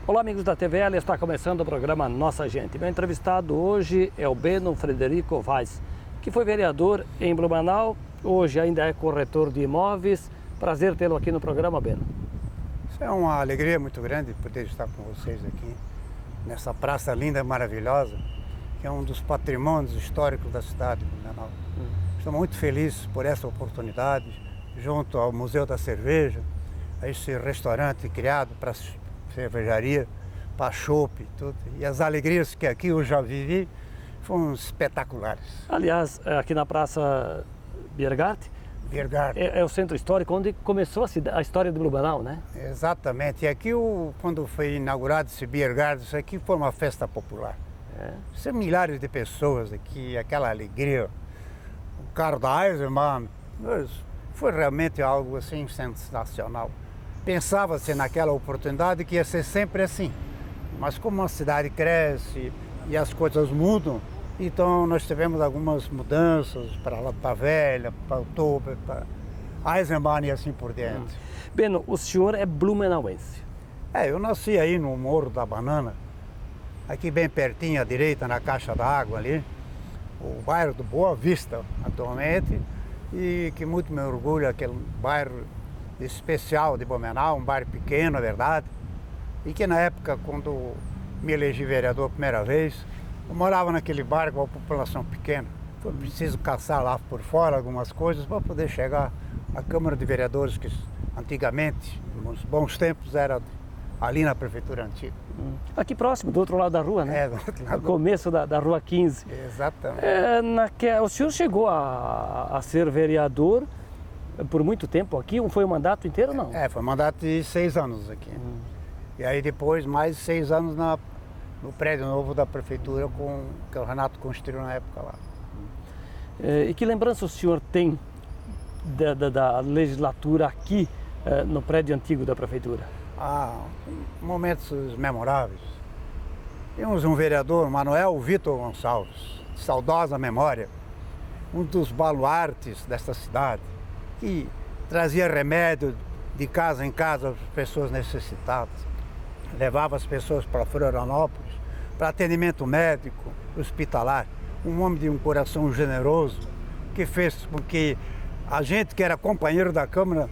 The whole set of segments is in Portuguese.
Olá, amigos da TVL, está começando o programa Nossa Gente. Meu entrevistado hoje é o Beno Frederico Vaz, que foi vereador em Blumenau, hoje ainda é corretor de imóveis. Prazer tê-lo aqui no programa, Beno. Isso é uma alegria muito grande poder estar com vocês aqui, nessa praça linda e maravilhosa, que é um dos patrimônios históricos da cidade de Blumenau. Estou muito feliz por essa oportunidade, junto ao Museu da Cerveja, a esse restaurante criado para cervejaria, para chopp e tudo. E as alegrias que aqui eu já vivi foram espetaculares. Aliás, aqui na Praça Biergarten, é o centro histórico onde começou a história de Blumenau, né? Exatamente. E aqui, quando foi inaugurado esse Biergarten, isso aqui foi uma festa popular. São milhares de pessoas aqui, aquela alegria. O carro da Eisenbahn, foi realmente algo assim sensacional. Pensava-se naquela oportunidade que ia ser sempre assim. Mas como a cidade cresce e as coisas mudam, então nós tivemos algumas mudanças para Lata Velha, para Outubro, para Eisenbahn e assim por diante. Beno, o senhor é blumenauense? Eu nasci aí no Morro da Banana, aqui bem pertinho à direita, na Caixa d'Água ali, o bairro do Boa Vista atualmente, e que muito me orgulho, aquele bairro especial de Blumenau, um bairro pequeno, na verdade, e que na época, quando me elegi vereador a primeira vez, eu morava naquele bairro com uma população pequena. Foi preciso caçar lá por fora algumas coisas para poder chegar à Câmara de Vereadores, que antigamente, nos bons tempos, era ali na Prefeitura Antiga. Aqui próximo, do outro lado da rua, né? Do outro lado. No começo da Rua 15. Exatamente. O senhor chegou a ser vereador por muito tempo aqui? Foi um mandato inteiro, não? Foi um mandato de 6 anos aqui. E aí depois mais 6 anos no prédio novo da Prefeitura que o Renato construiu na época lá. E que lembrança o senhor tem da legislatura aqui no prédio antigo da Prefeitura? Momentos memoráveis. Tínhamos um vereador, Manuel Vitor Gonçalves, de saudosa memória, um dos baluartes desta cidade, que trazia remédio de casa em casa às pessoas necessitadas, levava as pessoas para Florianópolis, para atendimento médico, hospitalar, um homem de um coração generoso, que fez com que a gente que era companheiro da Câmara,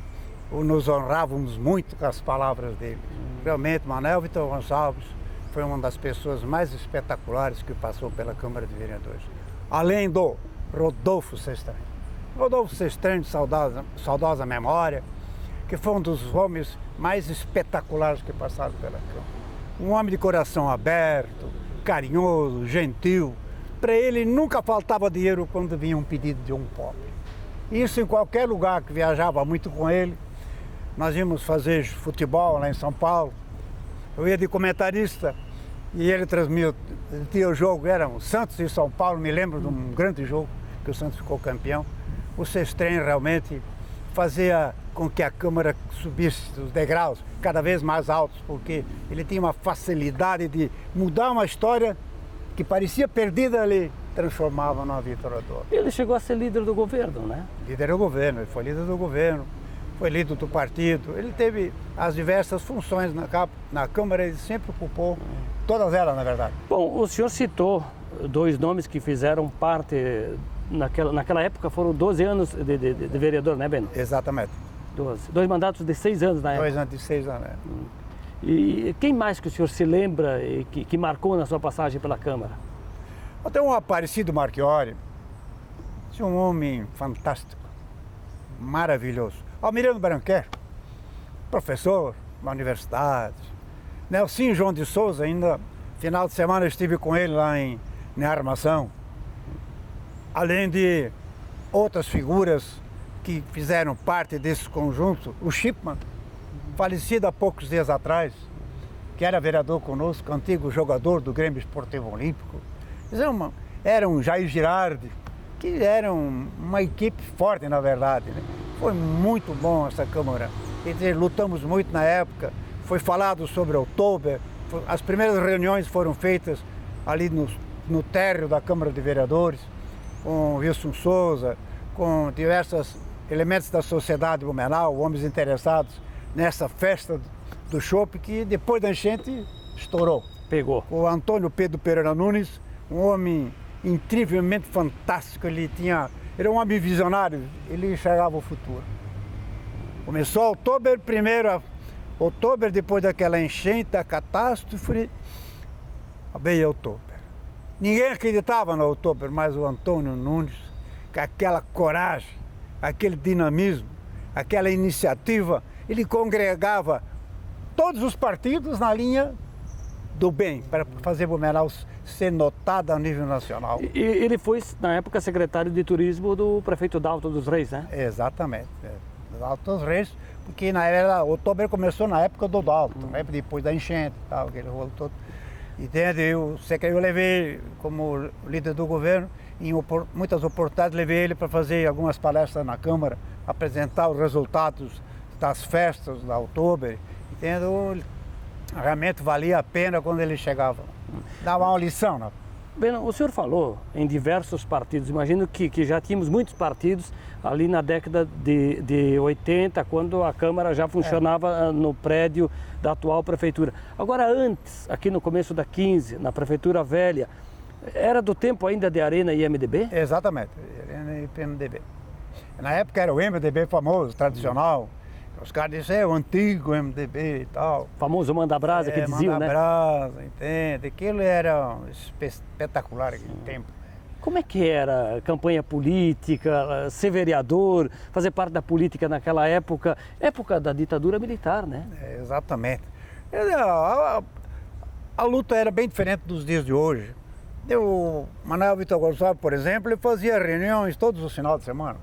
nos honrávamos muito com as palavras dele. Realmente, Manuel Vitor Gonçalves foi uma das pessoas mais espetaculares que passou pela Câmara de Vereadores. Além do Rodolfo Sestranho. Rodolfo Sestranho, de saudosa memória, que foi um dos homens mais espetaculares que passaram pela Câmara. Um homem de coração aberto, carinhoso, gentil. Para ele nunca faltava dinheiro quando vinha um pedido de um pobre. Isso em qualquer lugar que viajava muito com ele. Nós íamos fazer futebol lá em São Paulo. Eu ia de comentarista e ele transmitia o jogo. Era o Santos e São Paulo, me lembro de um grande jogo que o Santos ficou campeão. O Sestranho realmente fazia com que a Câmara subisse os degraus cada vez mais altos, porque ele tinha uma facilidade de mudar uma história que parecia perdida ali, transformava numa vitória. Ele chegou a ser líder do governo, né? Líder do governo, ele foi líder do governo, foi líder do partido, ele teve as diversas funções na Câmara, ele sempre ocupou todas elas, na verdade. Bom, o senhor citou 2 nomes que fizeram parte, naquela época foram 12 anos de vereador, né, Beno? Exatamente. 2 mandatos de 6 anos na época. 2 anos de 6 anos, E quem mais que o senhor se lembra e que marcou na sua passagem pela Câmara? Tem um Aparecido Marchiori, um homem fantástico, maravilhoso. Almirano Branquer, professor na universidade. Nelson João de Souza, ainda final de semana eu estive com ele lá em Armação. Além de outras figuras que fizeram parte desse conjunto, o Chipman, falecido há poucos dias atrás, que era vereador conosco, antigo jogador do Grêmio Esportivo Olímpico. Era um Jair Girardi, que era uma equipe forte, na verdade, né? Foi muito bom essa Câmara. Quer dizer, lutamos muito na época, foi falado sobre Outubro, as primeiras reuniões foram feitas ali no térreo da Câmara de Vereadores, com Wilson Souza, com diversos elementos da sociedade blumenau, homens interessados nessa festa do chopp, que depois da enchente estourou. Pegou. O Antônio Pedro Pereira Nunes, um homem incrivelmente fantástico, ele era um homem visionário, ele enxergava o futuro. Começou outubro, outubro, depois daquela enchente, da catástrofe, veio outubro. Ninguém acreditava no outubro, mas o Antônio Nunes, com aquela coragem, aquele dinamismo, aquela iniciativa, ele congregava todos os partidos na linha do bem, para fazer Blumenau ser notado a nível nacional. E ele foi, na época, secretário de turismo do prefeito Dalto dos Reis, né? Exatamente. Dalto dos Reis, porque outubro começou na época do Dalto, né? Depois da enchente e tal, aquele rolo todo. Entende? Eu levei como líder do governo, em muitas oportunidades, levei ele para fazer algumas palestras na Câmara, apresentar os resultados das festas da outubro, entende? Realmente valia a pena quando ele chegava. Dava uma lição, né? Bem, o senhor falou em diversos partidos. Imagino que já tínhamos muitos partidos ali na década de 80, quando a Câmara já funcionava no prédio da atual prefeitura. Agora, antes, aqui no começo da 15, na Prefeitura Velha, era do tempo ainda de Arena e MDB? Exatamente, Arena e MDB. Na época era o MDB famoso, tradicional. Os caras diziam, é o antigo MDB e tal. Famoso Manda Brasa, que diziam, né? Manda Brasa, entende? Aquilo era espetacular naquele tempo. Como é que era campanha política, ser vereador, fazer parte da política naquela época da ditadura militar, né? Exatamente. A luta era bem diferente dos dias de hoje. O Manuel Vitor Gonçalves, por exemplo, ele fazia reuniões todos os finais de semana,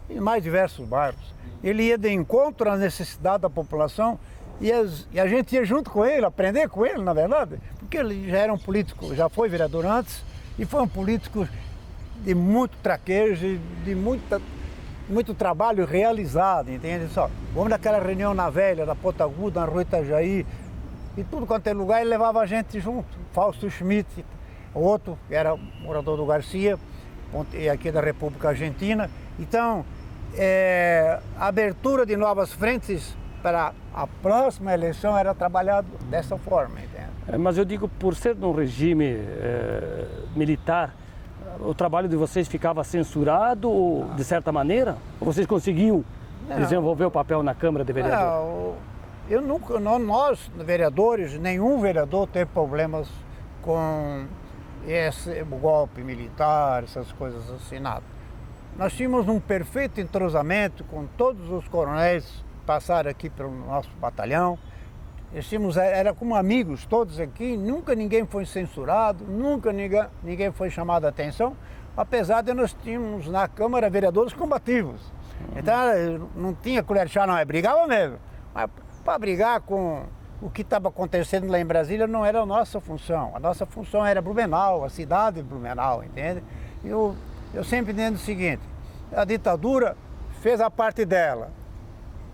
em mais diversos bairros. Ele ia de encontro às necessidades da população e a gente ia junto com ele, aprender com ele, na verdade, porque ele já era um político, já foi vereador antes, e foi um político de muito traquejo, de muito trabalho realizado, entende? Só, vamos naquela reunião na Velha, na Ponta Aguda, na Rua Itajaí, e tudo quanto é lugar, ele levava a gente junto. Fausto Schmidt, outro, que era morador do Garcia, aqui da República Argentina. Então, a abertura de novas frentes para a próxima eleição era trabalhado dessa forma, entende? Mas eu digo, por ser num regime militar, o trabalho de vocês ficava censurado, de certa maneira? Ou vocês conseguiam desenvolver o papel na Câmara de Vereador? Nós, vereadores, nenhum vereador teve problemas com esse golpe militar, essas coisas assim, nada. Nós tínhamos um perfeito entrosamento com todos os coronéis que passaram aqui pelo nosso batalhão. Era como amigos todos aqui, nunca ninguém foi censurado, nunca ninguém foi chamado a atenção, apesar de nós tínhamos na Câmara vereadores combativos. Então não tinha colher de chá, não, brigava mesmo. Mas para brigar com o que estava acontecendo lá em Brasília não era a nossa função. A nossa função era Blumenau, a cidade de Blumenau, entende? Eu sempre entendo o seguinte, a ditadura fez a parte dela.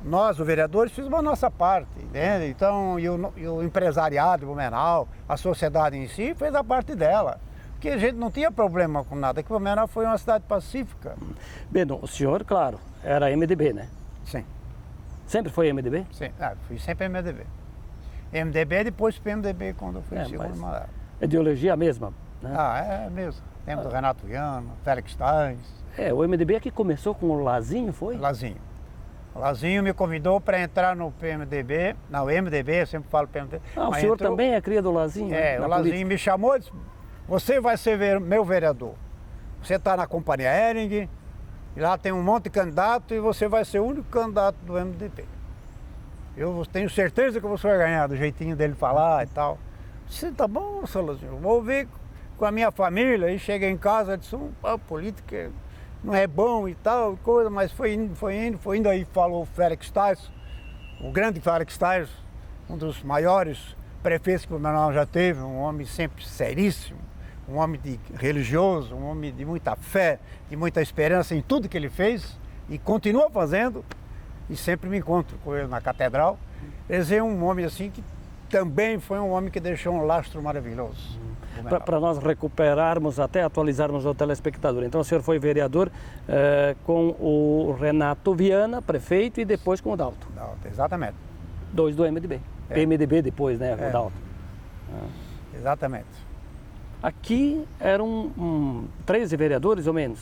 Nós, os vereadores, fizemos a nossa parte, entende? Então, e o empresariado de Blumenau, a sociedade em si, fez a parte dela. Porque a gente não tinha problema com nada, que Blumenau foi uma cidade pacífica. Bem, o senhor, claro, era MDB, né? Sim. Sempre foi MDB? Sim, fui sempre MDB. MDB, depois PMDB, quando eu fui segundo mandato. Ideologia mesma, né? É mesmo. Temos o Renato Viana, Félix Tais. O MDB é que começou com o Lazinho, foi? Lazinho. O Lazinho me convidou para entrar no PMDB, não, MDB, eu sempre falo PMDB. O senhor também é cria do Lazinho? O Lazinho me chamou e disse, você vai ser meu vereador. Você está na Companhia Hering, e lá tem um monte de candidato e você vai ser o único candidato do MDB. Eu tenho certeza que você vai ganhar, do jeitinho dele falar e tal. Você tá bom, seu Lazinho, vou ver com a minha família. Aí cheguei em casa e disse, política não é bom e tal, coisa, mas foi indo, aí falou o Félix Tais, o grande Félix Tais, um dos maiores prefeitos que o Blumenau já teve, um homem sempre seríssimo, um homem religioso, um homem de muita fé, de muita esperança em tudo que ele fez e continua fazendo, e sempre me encontro com ele na catedral. Ele é um homem assim que também foi um homem que deixou um lastro maravilhoso. Para nós recuperarmos, até atualizarmos o telespectador. Então o senhor foi vereador com o Renato Viana, prefeito, e depois com o Dalto. Exatamente. Dois do MDB. PMDB depois, né, o Dalto. Exatamente. Aqui eram 13 vereadores ou menos?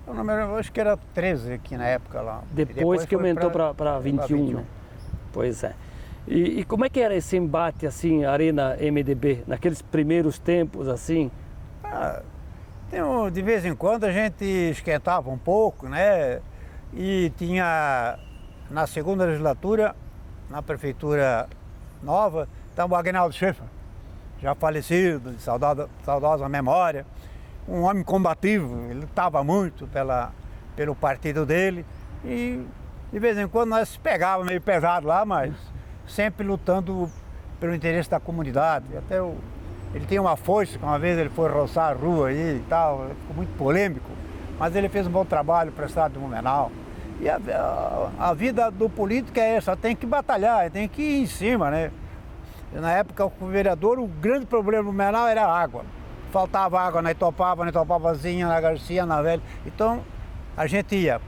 O número, eu acho que era 13 aqui na época lá. Depois que aumentou para 21, 21. né? Pois é. E como é que era esse embate assim, Arena MDB, naqueles primeiros tempos assim? De vez em quando a gente esquentava um pouco, né? E tinha, na segunda legislatura, na prefeitura nova, estava o Aguinaldo Schaeffer, já falecido, de saudosa memória, um homem combativo, ele lutava muito pelo partido dele e de vez em quando nós pegávamos meio pesado lá, mas sempre lutando pelo interesse da comunidade. Até ele tinha uma foice, que uma vez ele foi roçar a rua aí e tal, ficou muito polêmico, mas ele fez um bom trabalho para o estado de Blumenau. E a vida do político é essa, tem que batalhar, tem que ir em cima, né? Na época, o vereador, o grande problema do Blumenau era a água. Faltava água na Itopavazinha, na Garcia, na Velha. Então, a gente ia.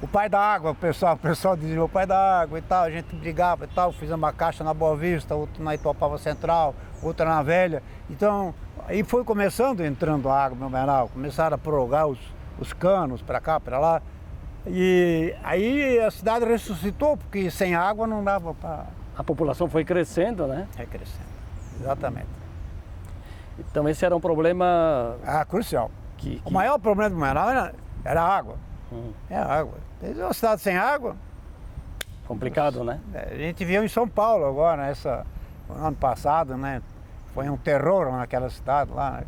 O pai da água, o pessoal dizia, o pai da água e tal, a gente brigava e tal, fizemos uma caixa na Boa Vista, outra na Itopava Central, outra na Velha. Então, aí foi entrando a água no Blumenau, começaram a prorrogar os canos para cá, para lá. E aí a cidade ressuscitou, porque sem água não dava para... A população foi crescendo, né? É crescendo, exatamente. Então esse era um problema... Crucial. O maior problema do Blumenau era a água. É a água. Uma cidade sem água... Complicado, né? A gente viu em São Paulo agora, no ano passado, né? Foi um terror naquela cidade lá, né?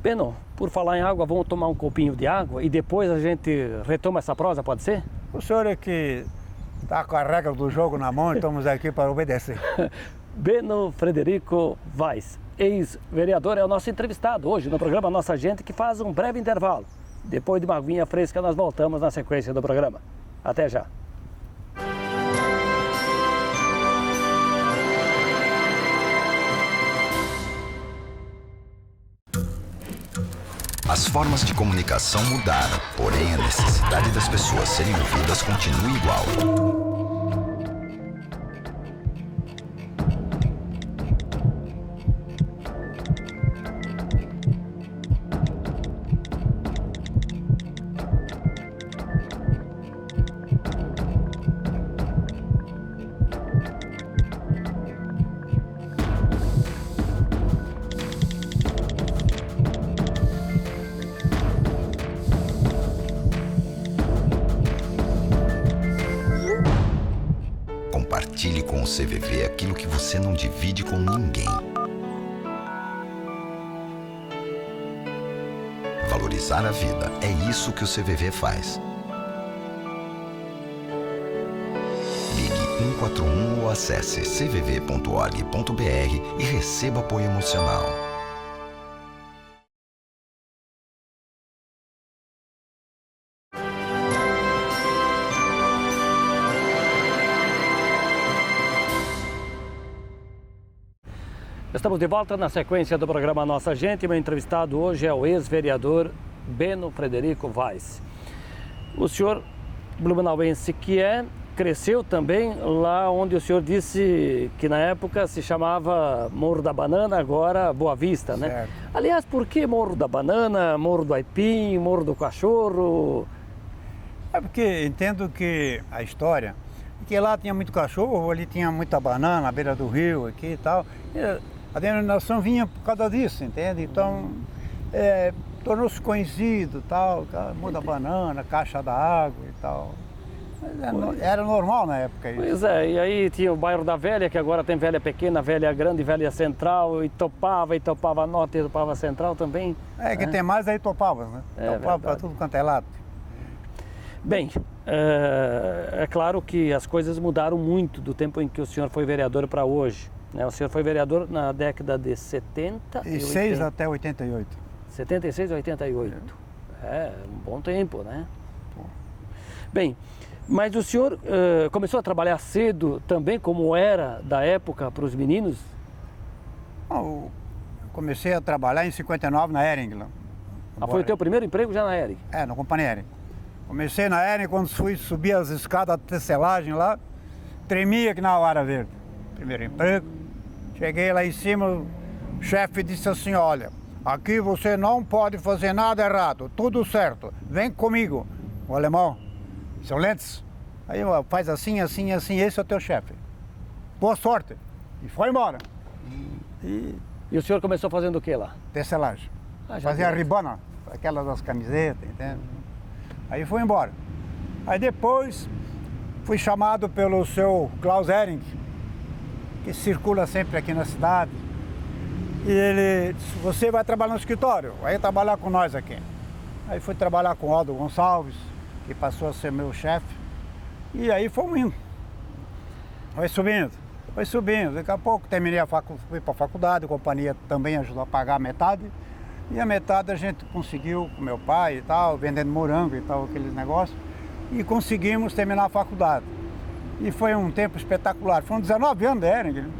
Beno, por falar em água, vamos tomar um copinho de água e depois a gente retoma essa prosa, pode ser? O senhor é que está com a regra do jogo na mão e estamos aqui para obedecer. Beno Frederico Vaz, ex-vereador, é o nosso entrevistado hoje no programa Nossa Gente, que faz um breve intervalo. Depois de uma aguinha fresca, nós voltamos na sequência do programa. Até já. As formas de comunicação mudaram, porém a necessidade das pessoas serem ouvidas continua igual. Compartilhe com o CVV aquilo que você não divide com ninguém. Valorizar a vida, é isso que o CVV faz. Ligue 141 ou acesse cvv.org.br e receba apoio emocional. Estamos de volta na sequência do programa Nossa Gente. Meu entrevistado hoje é o ex-vereador Beno Frederico Vaz. O senhor blumenauense cresceu também lá onde o senhor disse que na época se chamava Morro da Banana, agora Boa Vista, né? Certo. Aliás, por que Morro da Banana, Morro do Aipim, Morro do Cachorro? É porque entendo que a história, que lá tinha muito cachorro, ali tinha muita banana à beira do rio aqui e tal. A denominação vinha por causa disso, entende? Então, tornou-se conhecido, tal, Morro da Banana, Caixa da Água e tal. Mas era normal na época isso. Pois é, e aí tinha o bairro da Velha, que agora tem Velha Pequena, Velha Grande, Velha Central, Itopava Norte, Itopava Central também. Que tem mais aí Itopavas, né? Itopava para tudo quanto é lado. Bem, é claro que as coisas mudaram muito do tempo em que o senhor foi vereador para hoje. Né? O senhor foi vereador na década de 70 e 6 até 88. 76 a 88. É um bom tempo, né? Bem, mas o senhor começou a trabalhar cedo também, como era da época para os meninos? Eu comecei a trabalhar em 59 na Hering. Foi o teu primeiro emprego já na Hering? Na companhia Hering. Comecei na Hering, quando fui subir as escadas de tecelagem lá, tremia que na hora verde. Primeiro emprego. Cheguei lá em cima, o chefe disse assim, olha, aqui você não pode fazer nada errado, tudo certo, vem comigo. O alemão, excelentes. Aí faz assim, assim, assim, esse é o teu chefe. Boa sorte. E foi embora. E o senhor começou fazendo o que lá? Tecelagem. Já Fazia viu. ribana, aquelas das camisetas, entende? Aí foi embora. Aí depois fui chamado pelo seu Klaus Hering, que circula sempre aqui na cidade. E ele disse, você vai trabalhar no escritório, vai trabalhar com nós aqui. Aí fui trabalhar com o Aldo Gonçalves, que passou a ser meu chefe. E aí fomos indo. Foi subindo. Daqui a pouco terminei fui para a faculdade, a companhia também ajudou a pagar a metade. E a metade a gente conseguiu com meu pai e tal, vendendo morango e tal, aqueles negócios. E conseguimos terminar a faculdade. E foi um tempo espetacular. Foram 19 anos de Hering.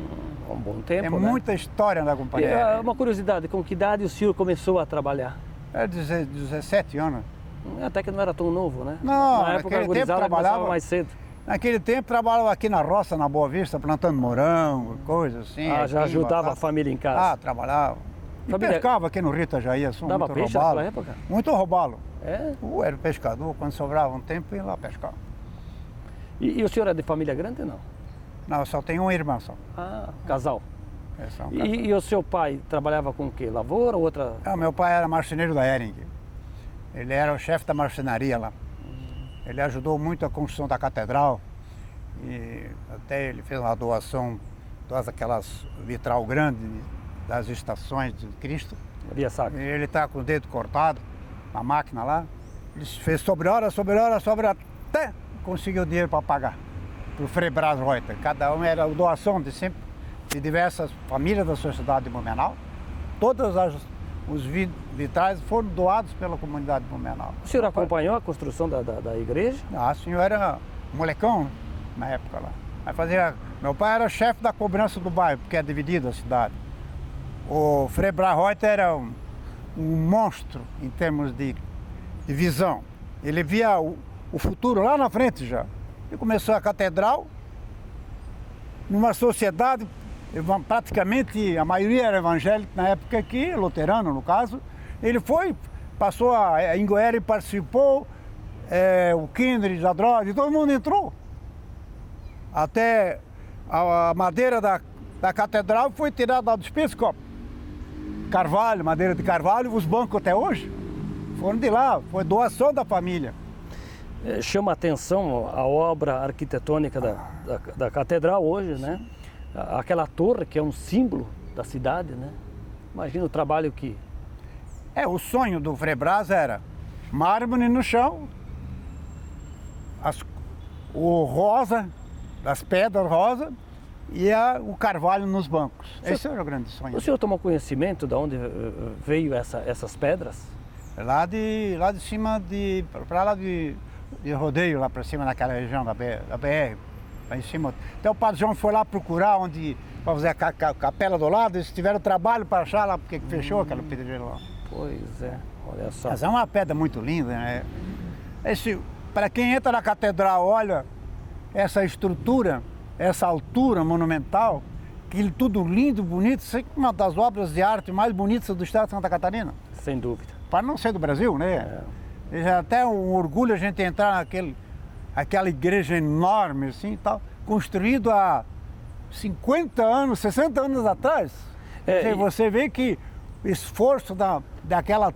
Um bom tempo, É né? muita história na companhia. Uma curiosidade, com que idade o senhor começou a trabalhar? É 17 anos. Até que não era tão novo, né? Não, na época naquele a gurizada tempo começava trabalhava- mais cedo. Naquele tempo trabalhava aqui na roça, na Boa Vista, plantando morango, coisas assim. Já aqui, ajudava batata. a família em casa. Trabalhava. E Família- pescava aqui no Rio Itajaí, Dava muito peixe roubalo. naquela época? Muito roubalo. É? Era pescador, quando sobrava um tempo ia lá pescar. E o senhor é de família grande ou não? Não, só tenho uma irmã só. Casal. É só um casal. E o seu pai trabalhava com o quê? Lavoura ou outra? Meu pai era marceneiro da Hering. Ele era o chefe da marcenaria lá. Ele ajudou muito a construção da catedral. E até ele fez uma doação, todas aquelas vitral grande das estações de Cristo. Via Sacra. Ele está com o dedo cortado, na máquina lá. Ele fez sobre hora, até conseguiu dinheiro para pagar para o Frei Brás Reuter. Cada um era doação de diversas famílias da sociedade de Blumenau. Todos os vitrais foram doados pela comunidade de Blumenau. O senhor acompanhou a construção da igreja? O senhor era molecão na época lá. Meu pai era chefe da cobrança do bairro, porque é dividido a cidade. O Frei Brás Reuter era um monstro em termos de visão. Ele via o futuro lá na frente já. Ele começou a catedral numa sociedade, praticamente a maioria era evangélica na época aqui, luterano no caso. Ele passou em Goiânia e participou, o Kindred, a droga, todo mundo entrou. Até a madeira da catedral foi tirada dos Episcopos. Carvalho, madeira de carvalho, os bancos até hoje foram de lá, foi doação da família. Chama a atenção a obra arquitetônica da catedral hoje, né? Aquela torre que é um símbolo da cidade, né? Imagina o trabalho que... O sonho do Frei Brás era mármore no chão, o rosa, as pedras rosa e o carvalho nos bancos. Esse era o grande sonho. O senhor tomou conhecimento de onde veio essas pedras? Lá de cima, para lá de rodeio, lá para cima, naquela região da BR, lá em cima. Até o Padre João foi lá procurar para fazer a capela do lado, eles tiveram trabalho para achar lá, porque fechou aquela pedreira lá. Pois é, olha só. Mas é uma pedra muito linda, né? Para quem entra na catedral, olha essa estrutura, essa altura monumental, aquilo tudo lindo, bonito, isso é uma das obras de arte mais bonitas do estado de Santa Catarina. Sem dúvida. Para não ser do Brasil, né? É até um orgulho a gente entrar aquela igreja enorme assim e tal, construído há 50 anos, 60 anos atrás. Você vê que o esforço daquela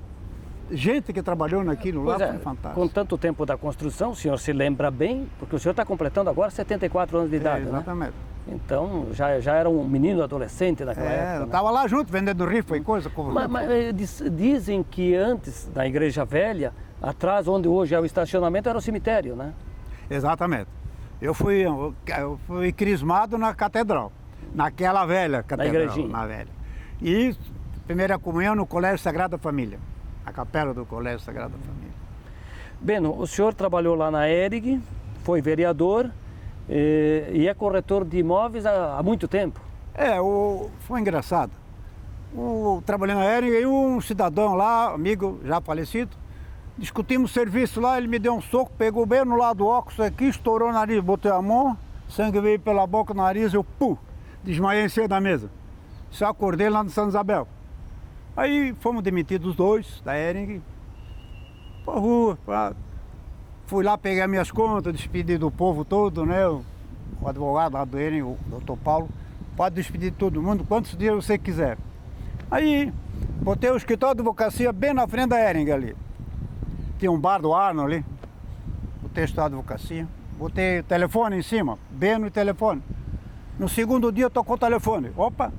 gente que trabalhou naquilo lá foi fantástico. Com tanto tempo da construção, o senhor se lembra bem, porque o senhor está completando agora 74 anos de idade, exatamente. Né? Então, já era um menino adolescente naquela época. Eu estava lá junto, vendendo rifa e coisa. Mas dizem que antes, na Igreja Velha, atrás, onde hoje é o estacionamento, era o cemitério, né? Exatamente. Eu fui crismado na catedral, naquela velha catedral, na velha. E primeira comunhão no Colégio Sagrada Família, a capela do Colégio Sagrada Família. Beno, o senhor trabalhou lá na Hering, foi vereador e é corretor de imóveis há muito tempo. Foi engraçado. Trabalhei na Hering e um cidadão lá, amigo já falecido, discutimos serviço lá, ele me deu um soco, pegou bem no lado do óculos aqui, estourou o nariz, botei a mão, sangue veio pela boca, nariz, eu desmaiei em cima da mesa. Só acordei lá no Santa Isabel. Aí fomos demitidos os dois, da Hering, pra rua. Fui lá pegar minhas contas, despedir do povo todo, né? O advogado lá do Hering, o doutor Paulo, pode despedir de todo mundo, quantos dias você quiser. Aí, botei o escritório de advocacia bem na frente da Hering ali. Tinha um bar do Arno ali, botei o escritório de advocacia, botei o telefone em cima, bem no telefone. No segundo dia tocou o telefone. Opa,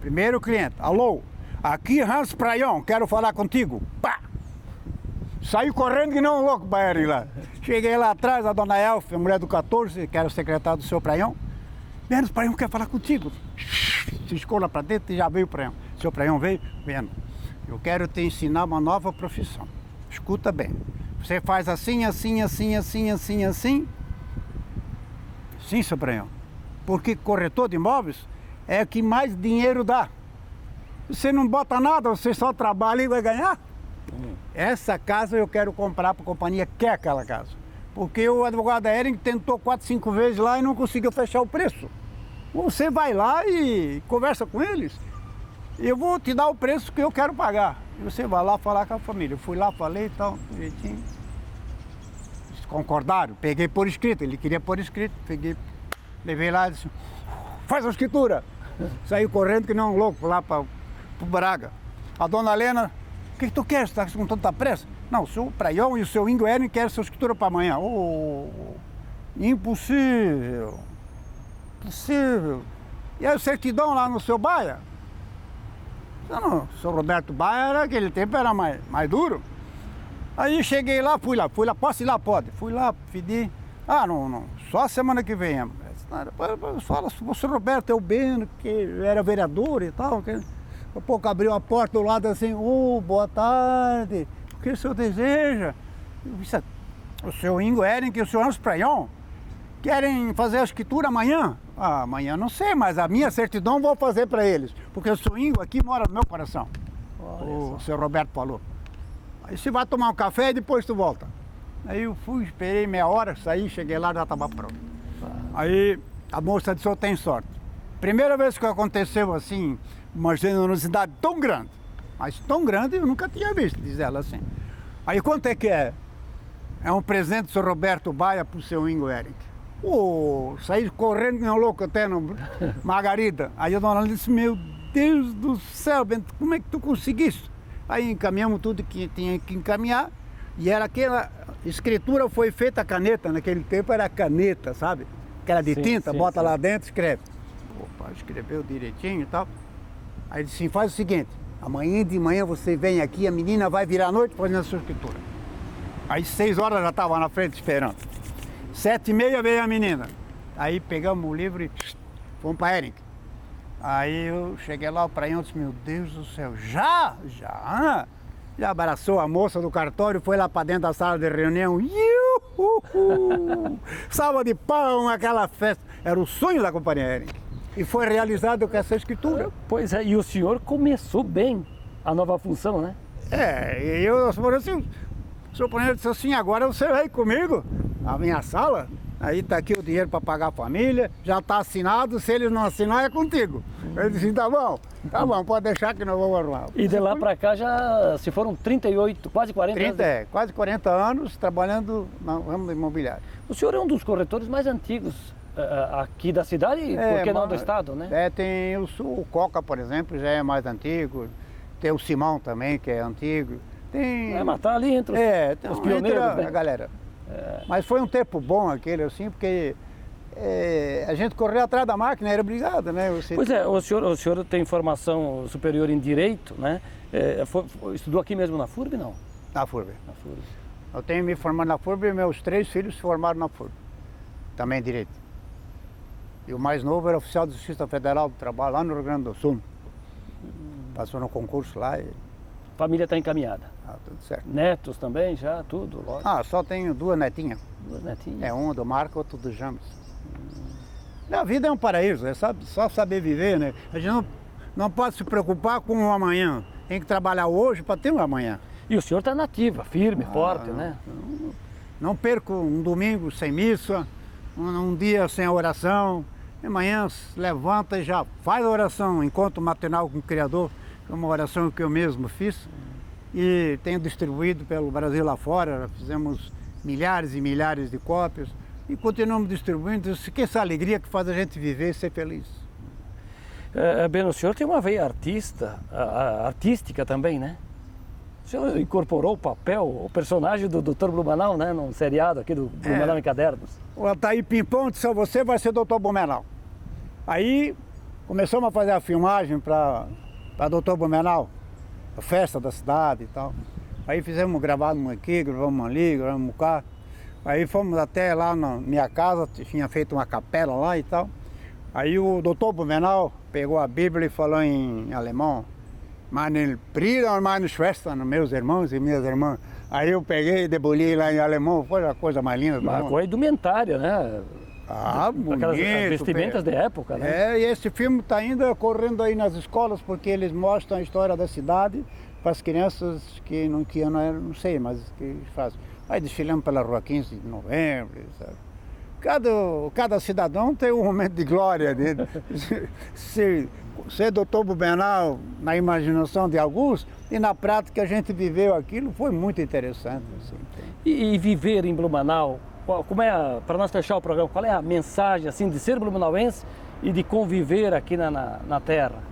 primeiro cliente, alô, aqui Hans Praion, quero falar contigo. Pá! Saí correndo que não um louco para Hering lá. Cheguei lá atrás, a dona Elfa, a mulher do 14, que era secretária do seu Praion. Hans Praion quer falar contigo. Se escola para dentro e já veio o Praion. O seu Praion veio, vendo. Eu quero te ensinar uma nova profissão. Escuta bem. Você faz assim, assim, assim, assim, assim, assim. Sim, seu Praion. Porque corretor de imóveis é o que mais dinheiro dá. Você não bota nada, você só trabalha e vai ganhar. Essa casa eu quero comprar para a companhia, quer aquela casa. Porque o advogado da Hering tentou 4, 5 vezes lá e não conseguiu fechar o preço. Você vai lá e conversa com eles. Eu vou te dar o preço que eu quero pagar. E você vai lá falar com a família. Eu fui lá, falei e tal, direitinho. Eles concordaram, peguei por escrito. Ele queria por escrito, peguei, levei lá e disse, faz a escritura. Saiu correndo que não um louco lá para o Braga. A dona Helena, o que tu quer? Você está com tanta pressa? Não, o seu Praion e o seu Ingo Hering querem sua escritura para amanhã. Oh, impossível. Impossível. E aí o certidão lá no seu Baia? Não, o seu Roberto Baia, naquele tempo era mais duro. Aí cheguei lá, fui lá, posso ir lá? Pode. Fui lá, pedi. Ah, não, só a semana que vem. Fala, o seu Roberto é o Beno, que era vereador e tal. Um pouco abriu a porta do lado assim, boa tarde, o que o senhor deseja? Eu disse, o senhor Ingo Hering e o senhor Hans Praion querem fazer a escritura amanhã? Ah, amanhã não sei, mas a minha certidão vou fazer para eles, porque o senhor Ingo aqui mora no meu coração. O senhor Roberto falou. Aí você vai tomar um café e depois tu volta. Aí eu fui, esperei meia hora, saí, cheguei lá, já estava pronto. Aí a moça disse, eu tenho sorte. Primeira vez que aconteceu assim, uma generosidade tão grande, mas tão grande eu nunca tinha visto, diz ela assim. Aí quanto é que é? É um presente do seu Roberto Baia para o seu Ingo Hering. Saí correndo que nem um louco até no Margarida. Aí a dona Ana disse, meu Deus do céu, Bento, como é que tu conseguiste? Aí encaminhamos tudo que tinha que encaminhar, e era aquela escritura foi feita a caneta, naquele tempo era caneta, sabe? Aquela de tinta, bota lá dentro, escreve. Opa, escreveu direitinho e tal. Aí ele disse, faz o seguinte, amanhã de manhã você vem aqui, a menina vai virar a noite fazendo a sua escritura. Aí 6 horas já estava na frente esperando. 7h30 veio a menina. Aí pegamos o livro e fomos para Hering. Aí eu cheguei lá, o Praion disse, meu Deus do céu, já abraçou a moça do cartório, foi lá para dentro da sala de reunião. Salva de palmas, aquela festa. Era o sonho da companhia Hering. E foi realizado com essa escritura. Pois é, e o senhor começou bem a nova função, né? E eu falei assim, o senhor Praion disse assim, agora você vai comigo, a minha sala, aí está aqui o dinheiro para pagar a família, já está assinado, se eles não assinar é contigo. Eu disse, tá bom, pode deixar que nós vamos arrumar. E de lá para cá já se foram 38, quase 40 anos. Quase 40 anos trabalhando no ramo imobiliário. O senhor é um dos corretores mais antigos aqui da cidade, por que não do estado, né? Tem o Coca, por exemplo, já é mais antigo, tem o Simão também, que é antigo. Mas tá ali entre os pioneiros, né? A galera. Mas foi um tempo bom aquele, assim, porque a gente correu atrás da máquina, era obrigado, né? Pois é, o senhor tem formação superior em Direito, né? Estudou aqui mesmo na FURB, não? Na FURB. Eu tenho me formado na FURB e meus 3 filhos se formaram na FURB, também em Direito. E o mais novo era oficial de Justiça Federal do Trabalho, lá no Rio Grande do Sul. Passou no concurso lá e... Família está encaminhada. Tudo certo. Netos também, já, tudo, lógico. Só tenho 2 netinhas. 2 netinhas? Um do Marco, outro do James. A vida é um paraíso, só saber viver, né? A gente não pode se preocupar com o amanhã. Tem que trabalhar hoje para ter um amanhã. E o senhor está nativa, firme, forte, né? Não perco um domingo sem missa, um dia sem oração. de manhã levanta e já faz a oração, encontro matinal com o Criador, que é uma oração que eu mesmo fiz e tenho distribuído pelo Brasil lá fora. Fizemos milhares e milhares de cópias e continuamos distribuindo. Isso que é essa alegria que faz a gente viver e ser feliz. Beno, o senhor tem uma veia artística também, né? O senhor incorporou o personagem do Dr. Blumenau, né? Num seriado aqui do Blumenau em Cadernos. O Altair Pimpão disse: você vai ser Dr. Blumenau. Aí começamos a fazer a filmagem para Dr. Blumenau, a festa da cidade e tal. Aí gravamos aqui, gravamos ali, gravamos cá. Aí fomos até lá na minha casa, tinha feito uma capela lá e tal. Aí o Dr. Blumenau pegou a Bíblia e falou em alemão: Meine Brüder und meine Schwestern, meus irmãos e minhas irmãs. Aí eu peguei e debulhei lá em alemão, foi a coisa mais linda do mundo. Uma coisa indumentária, né? Bonito. Aquelas vestimentas de época, né? E esse filme está ainda correndo aí nas escolas, porque eles mostram a história da cidade para as crianças que não não sei, mas que fazem. Aí desfilamos pela Rua 15 de Novembro, sabe? Cada cidadão tem um momento de glória dele. Ser Dr. Blumenau na imaginação de alguns e na prática a gente viveu aquilo, foi muito interessante. Assim. E viver em Blumenau, como para nós fechar o programa, qual é a mensagem assim de ser blumenauense e de conviver aqui na terra?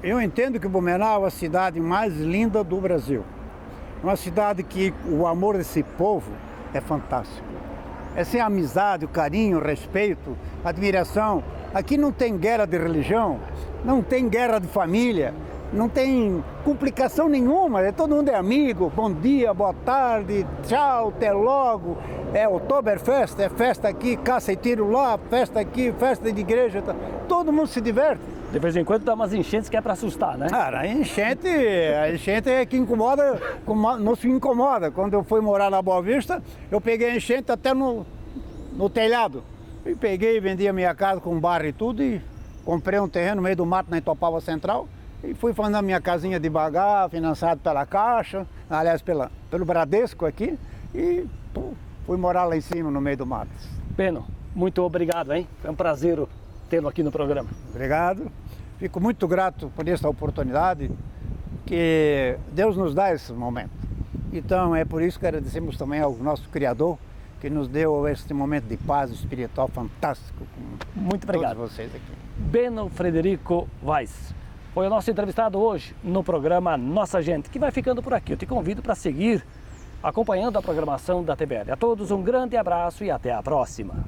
Eu entendo que Blumenau é a cidade mais linda do Brasil. É uma cidade que o amor desse povo é fantástico. Essa é a amizade, o carinho, o respeito, a admiração. Aqui não tem guerra de religião, não tem guerra de família, não tem complicação nenhuma. Todo mundo é amigo, bom dia, boa tarde, tchau, até logo. É Oktoberfest, é festa aqui, caça e tiro lá, festa aqui, festa de igreja. Todo mundo se diverte. De vez em quando dá umas enchentes que é para assustar, né? Cara, a enchente é que incomoda, nos incomoda. Quando eu fui morar na Boa Vista, eu peguei a enchente até no telhado. E peguei, vendi a minha casa com barro e tudo e comprei um terreno no meio do mato na Itopava Central e fui fazendo a minha casinha devagar, financiado pela Caixa, aliás, pelo Bradesco aqui e fui morar lá em cima, no meio do mato. Beno, muito obrigado, hein? Foi um prazer tê-lo aqui no programa. Obrigado. Fico muito grato por essa oportunidade que Deus nos dá esse momento. Então é por isso que agradecemos também ao nosso Criador que nos deu esse momento de paz espiritual fantástico com muito obrigado. Todos vocês aqui. Beno Frederico Weiss foi o nosso entrevistado hoje no programa Nossa Gente, que vai ficando por aqui. Eu te convido para seguir acompanhando a programação da TBL. A todos um grande abraço e até a próxima.